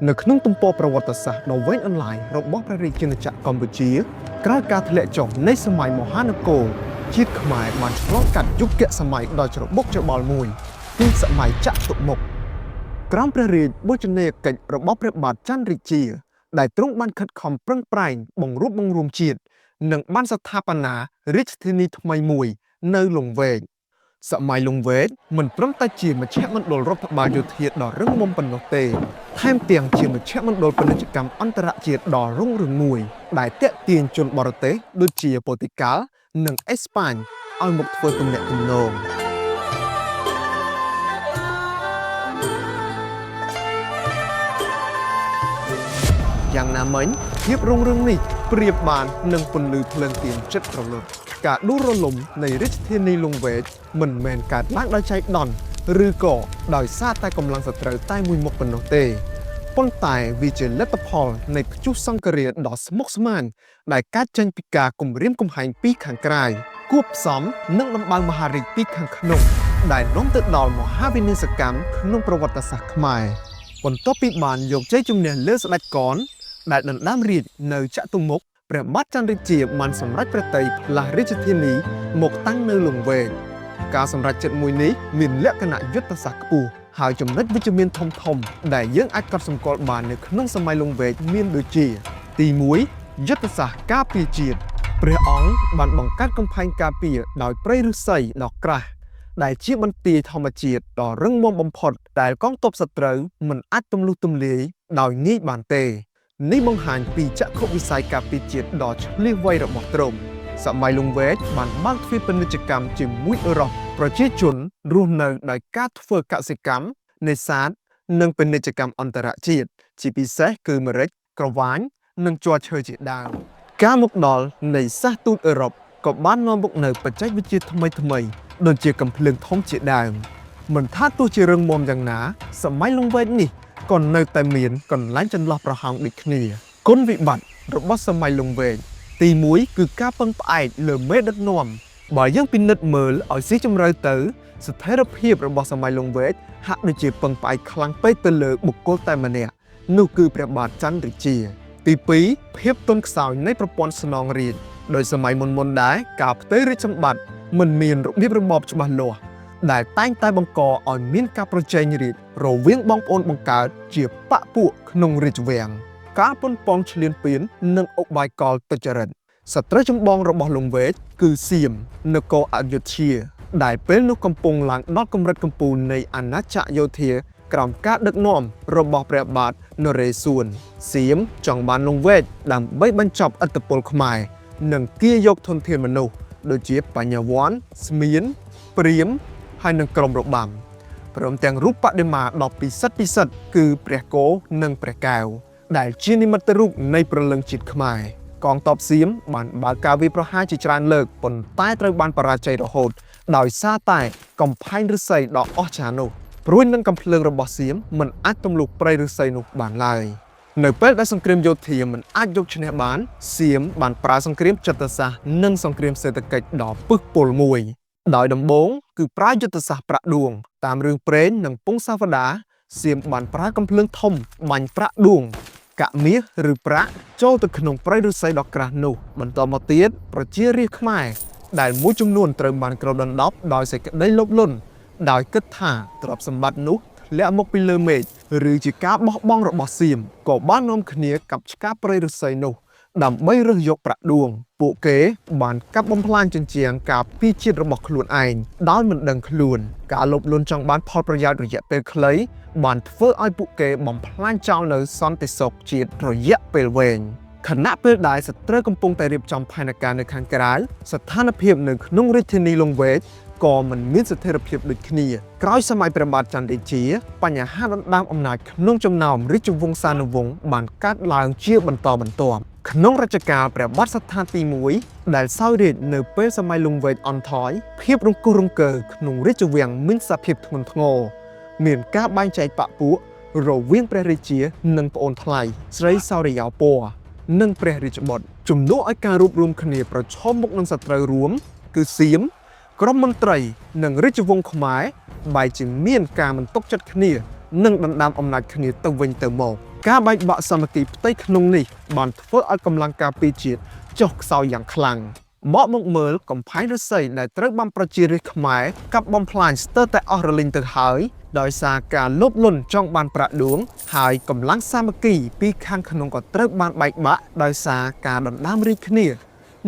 នៅក្នុងទំព័រប្រវត្តិសាស្ត្រដ៏វែងអន្លាយរបស់ព្រះរាជាណាចក្រកម្ពុជាក្រោយការធ្លាក់ចុះនៃសម័យមហានគរជាតិខ្មែរបានឆ្លងកាត់យុគសម័យដ៏ច្របូកច្របល់មួយគឺសម័យចតុមុខក្រោមព្រះរាជបូជនីយកិច្ចរបស់ព្រះបាទច័ន្ទរាជាដែលទ្រង់បានខិតខំប្រឹងប្រែងបង្រួបបង្រួមជាតិនិងបានស្ថាបនារាជធានីថ្មីមួយនៅលង្វែកសម័យលង្វែកមិនត្រឹមតែជាមជ្ឈមណ្ឌលរដ្ឋបាលយោធាដ៏រឹងមាំប៉ុណ្ណោះទេថែមទាំងជាមជ្ឈមណ្ឌលពាណិជ្ជកម្មអន្តរជាតិដ៏រុងរឿងមួយដែលទាក់ទាញជនបរទេសដូចជាប៉ូទុយហ្គាល់និងអេស្ប៉ាញឲ្យមកធ្វើទំនាក់ទំនងយ៉ាងណាមិញភាពរុងរឿងនេះប្រៀបបាននឹងពន្លឺភ្លើងទៀនចិត្តរលត់ការដួលរលំនៃរាជធានីលង្វែកមិនមែនកើតឡើងដោយចៃដន្យឬក៏ដោយសារតែកម្លាំងសត្រូវតែមួយមុខប៉ុណ្ណោះទេប៉ុន្តែវាជាលទ្ធផលនៃព្យុះសង្ឃរាដ៏ស្មុគស្មាញដែលកើតចេញពីការគំរាមកំហែងពីខាងក្រៅគួបផ្សំនឹងដំបៅមហារាជពីខាងក្នុងដែលនាំទៅដល់មហាវិនាសកម្មក្នុងប្រវត្តិសាស្ត្រខ្មែរបន្ទាប់ពីបានយកជ័យជំនះលើស្ដេចកនដែលដណ្ដើមរាជនៅចតុមុខព្រះបាទច័ន្ទរាជាបានសម្រេចប្រតិផ្លាស់រាជធានីមកតាំងនៅលង្វែកការសម្រេចចិត្តមួយនេះមានលក្ខណៈយុទ្ធសាស្ត្រខ្ពស់ហើយចំណុចវិជ្ជមានធំដែលយើងអាចកត់សម្គាល់បាននៅក្នុងសម័យលង្វែកមានដូចជាទី1យុទ្ធសាស្ត្រការពារជាតិព្រះអង្គបានបង្កើតកំផែងការពារដោយព្រៃឫស្សីដ៏ក្រាស់ដែលជាបន្ទាយធម្មជាតិដ៏រឹងមាំបំផុតដែលកងទ័ពសត្រូវមិនអាចទម្លុះទម្លាយដោយងាយបានទេនេះបង្ហាញពីចក្ខុវិស័យការពារជាតិដ៏ឆ្លៀសវៃរបស់ទ្រង់សម័យលង្វែកបានបើកទ្វារពាណិជ្ជកម្មជាមួយអឺរ៉ុបប្រជាជនរស់នៅដោយការធ្វើកសិកម្មនេសាទនិងពាណិជ្ជកម្មអន្តរជាតិជាពិសេសគឺម្រេចក្រវាញនិងជ័រឈើជាដើមការមកដល់នៃសាសទូតអឺរ៉ុបក៏បាននាំមកនូវបច្ចេកវិទ្យាថ្មីដូចជាកាំភ្លើងធំជាដើមមិនថាទោះជារឹងមាំយ៉ាងណាសម័យលង្វែកនេះក៏នៅតែមានកន្លែងចន្លោះប្រហោងដូចគ្នាគុណវិបត្តិរបស់សម័យលង្វែកទី1គឺការពឹងផ្អែកលើមេដឹកនាំបើយើងពិនិត្យមើលឲ្យស៊ីជម្រៅទៅស្ថិរភាពរបស់សម័យលង្វែកហាក់ដូចជាពឹងផ្អែកខ្លាំងពេកទៅលើបុគ្គលតែម្នាក់នោះគឺព្រះបាទច័ន្ទរាជាទី2ភាពទន់ខ្សោយនៃប្រព័ន្ធស្នងរាជដោយសម័យមុនដែរការផ្ទៃរាជសម្បត្តិមិនមានរបៀបរបបច្បាស់លាស់ដែលតែងតែបង្កឲ្យមានការប្រជែងរាជរវាងបងប្អូនបង្កើតជាបកពួកក្នុងរាជវាំងការប៉ុនប៉ងឈ្លានពាននិងឧបាយកលទុច្ចរិតសត្រូវចម្បងរបស់លង្វែកគឺសៀមនគរអយុធ្យាដែលពេលនោះកំពុងឡើងដល់កម្រិតកំពូលនៃអាណាចក្រយោធាក្រោមការដឹកនាំរបស់ព្រះបាទនរេសួនសៀមចង់បានលង្វែកដើម្បីបញ្ចប់ឥទ្ធិពលខ្មែរនិងគៀយកធនធានមនុស្សដូចជាបញ្ញវន្តស្មៀនព្រាហ្មណ៍ហើយនឹងក្រុមរបាំព្រមទាំងរូបបដិមាដ៏ពិសិដ្ឋគឺព្រះគោនិងព្រះកែវដែលជានិមិត្តរូបនៃព្រលឹងជាតិខ្មែរកងទ័ពសៀមបានបើកការវាយប្រហារជាច្រើនលើកប៉ុន្តែត្រូវបានបរាជ័យរហូតដោយសារតែកំផែងឫស្សីដ៏អស្ចារ្យនោះព្រួយនឹងកំភ្លើងរបស់សៀមមិនអាចទម្លុះព្រៃឫស្សីនោះបានឡើយនៅពេលដែលសង្គ្រាមយោធាមិនអាចយកឈ្នះបានសៀមបានប្រើសង្គ្រាមចិត្តសាស្ត្រនិងសង្គ្រាមសេដ្ឋកិច្ចដ៏ពឹសពុលមួយដោយដំបូងគឺប្រើយុទ្ធសាស្ត្រប្រាក់ដួងតាមរឿងព្រេងនិងពងសាវតាសៀមបានប្រើកំភ្លើងធំបាញ់ប្រាក់ដួងកាក់មាសឬប្រាក់ចូលទៅក្នុងព្រៃឫស្សីដ៏ក្រាស់នោះបន្តមកទៀតប្រជារាស្ត្រខ្មែរដែលមួយចំនួនត្រូវបានគ្របដណ្ដប់ដោយសេចក្តីលោភលន់ដោយគិតថាទ្រព្យសម្បត្តិនោះធ្លាក់មកពីលើមេឃឬជាការបោះបង់របស់សៀមក៏បាននាំគ្នាកាប់ឆ្ការព្រៃឫស្សីនោះដើម្បីរើសយកប្រាក់ដួងពួកគេបានកាប់បំផ្លាញជញ្ជាំងការពារជាតិរបស់ខ្លួនឯងដោយមិនដឹងខ្លួនការលោភលន់ចង់បានផលប្រយោជន៍រយៈពេលខ្លីបានធ្វើឲ្យពួកគេបំផ្លាញចោលនៅសន្តិសុខជាតិរយៈពេលវែងខណៈពេលដែលសត្រូវកំពុងតែរៀបចំផែនការនៅខាងក្រៅស្ថានភាពនៅក្នុងរាជធានីលង្វែកក៏មិនមានស្ថិរភាពដូចគ្នាក្រោយសម័យព្រះបាទច័ន្ទរាជាបញ្ហាដណ្ដើមអំណាចក្នុងចំណោមរាជវង្សានុវង្សបានកើតឡើងជាបន្តបន្ទាប់ក្នុងរជ្ជកាលព្រះបាទសត្ថាទី1ដែលសោយរាជ្យនៅពេលសម័យលង្វែកអន់ថយភាពរង្គោះរង្គើក្នុងរាជវាំងមានសភាពធ្ងន់ធ្ងរមានការបែងចែកបកពួករវាងព្រះរាជានិងប្អូនថ្លៃស្រីសោរិយោពណ៌និងព្រះរាជបុត្រជំនួសឲ្យការរួបរวมគ្នាប្រឈមមុខនឹងសត្រូវរួមគឺសៀមក្រុមមន្ត្រីនិងរាជវង្សខ្មែរបែរជាមានការមិនទុកចិត្តគ្នានិងដណ្ដើមអំណាចគ្នាទៅវិញទៅមក ការបែកបាក់សាមគ្គីផ្ទៃក្នុងនេះបានធ្វើឲ្យកម្លាំងការពារជាតិចុះខ្សោយយ៉ាងខ្លាំងមកមើលកំផែងឫស្សីដែលត្រូវបានប្រជារាស្ត្រខ្មែរកាប់បំផ្លាញស្ទើរតែអស់រលីងទៅហើយដោយសារការលោភលន់ចង់បានប្រាក់ដួងហើយកម្លាំងសាមគ្គីពីខាងក្នុងក៏ត្រូវបានបែកបាក់ដោយសារការដណ្ដើមរាជគ្នា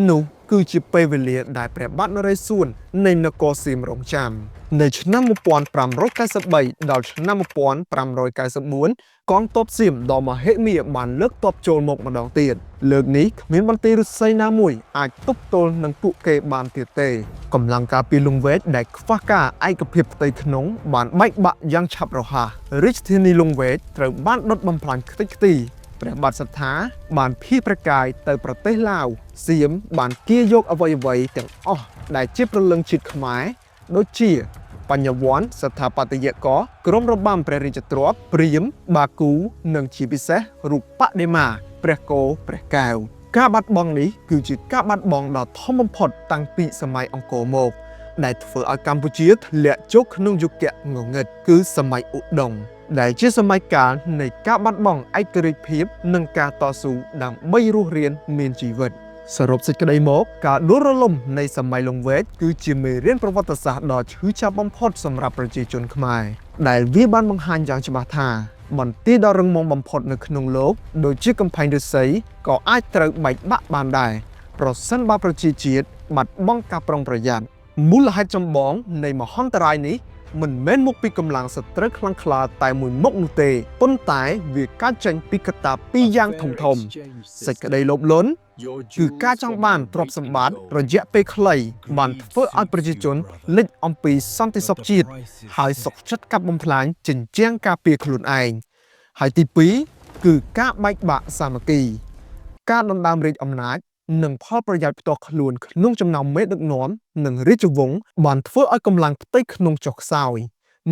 នោះគឺជាពេលវេលាដែលព្រះបាទនរេសួរនៃនគរសៀមរងចាំនៅឆ្នាំ1593ដល់ឆ្នាំ1594កងទ័ពសៀមដ៏មហិមាបានលើកទ័ពចូលមកម្ដងទៀតលើកនេះគ្មានបន្ទាយឫស្សីណាមួយអាចទប់ទល់នឹងពួកគេបានទៀតទេកម្លាំងការពារលង្វែកដែលខ្វះការឯកភាពផ្ទៃក្នុងបានបែកបាក់យ៉ាងឆាប់រហ័សរាជធានីលង្វែកត្រូវបានដុតបំផ្លាញខ្ទេចខ្ទីព្រះបាទសត្ថាបានភៀសព្រះកាយទៅប្រទេសឡាវសៀមបានគៀយកអ្វីៗទាំងអស់ដែលជាព្រលឹងជាតិខ្មែរដូចជាបញ្ញវន្តស្ថាបត្យករក្រុមរបាំព្រះរាជទ្រព្យព្រាហ្មណ៍បាគូនិងជាពិសេសរូបបដិមាព្រះគោព្រះកែវការបាត់បង់នេះគឺជាការបាត់បង់ដ៏ធំបំផុតតាំងពីសម័យអង្គរមកដែលធ្វើឲ្យកម្ពុជាធ្លាក់ចុះក្នុងយុគងងឹតគឺសម័យឧដុង្គដែលជាសម័យកាលនៃការបាត់បង់ឯករាជ្យភាពនិងការតស៊ូដើម្បីរស់រានមានជីវិតសរុបសេចក្តីមកការដួលរលំនៃសម័យលង្វែកគឺជាមេរៀនប្រវត្តិសាស្ត្រដ៏ឈឺចាប់បំផុតសម្រាប់ប្រជាជនខ្មែរដែលវាបានបង្ហាញយ៉ាងច្បាស់ថាបន្ទាយដ៏រឹងមាំបំផុតនៅក្នុងលោកដូចជាកំផែងឫស្សីក៏អាចត្រូវបែកបាក់បានដែរប្រសិនបើប្រជាជាតិបាត់បង់ការប្រុងប្រយ័ត្នមូលហេតុចម្បងនៃមហន្តរាយនេះមិនមែនមកពីកម្លាំងសត្រូវខ្លាំងក្លាតែមួយមុខនោះទេប៉ុន្តែវាកើតចេញពីកត្តាពីរយ៉ាងធំសេចក្តីលោភលន់គឺការចង់បានទ្រព្យសម្បត្តិរយៈពេលខ្លីបានធ្វើឲ្យប្រជាជនលិចអំពីសន្តិសុខជាតិហើយសុខចិត្តកាប់បំផ្លាញជញ្ជាំងការពារខ្លួនឯងហើយទី2គឺការបែកបាក់សាមគ្គីការដណ្ដើមរាជអំណាចនិងផលប្រយោជន៍ផ្ទាល់ខ្លួនក្នុងចំណោមមេដឹកនាំនិងរាជវង្សបានធ្វើឲ្យកម្លាំងផ្ទៃក្នុងចុះខ្សោយ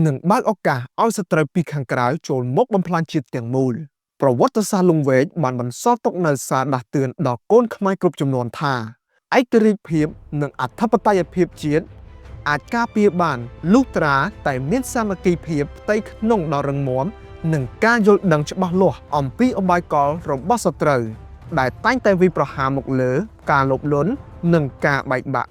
និងបើកឱកាសឲ្យសត្រូវពីខាងក្រៅចូលមកបំផ្លាញជាតិទាំងមូលប្រវត្តិសាស្ត្រលង្វែកបានបន្សល់ទុកនូវសារដាស់តឿនដល់កូនខ្មែរគ្រប់ចំនួនថាឯករាជ្យភាពនិងអធិបតេយ្យភាពជាតិអាចការពារបានលុះត្រាតែមានសាមគ្គីភាពផ្ទៃក្នុងដ៏រឹងមាំនិងការយល់ដឹងច្បាស់លាស់អំពីអបាយកលរបស់សត្រូវដែលតែងតែវាយប្រហារមកលើការលោភលន់និងការបែកបាក់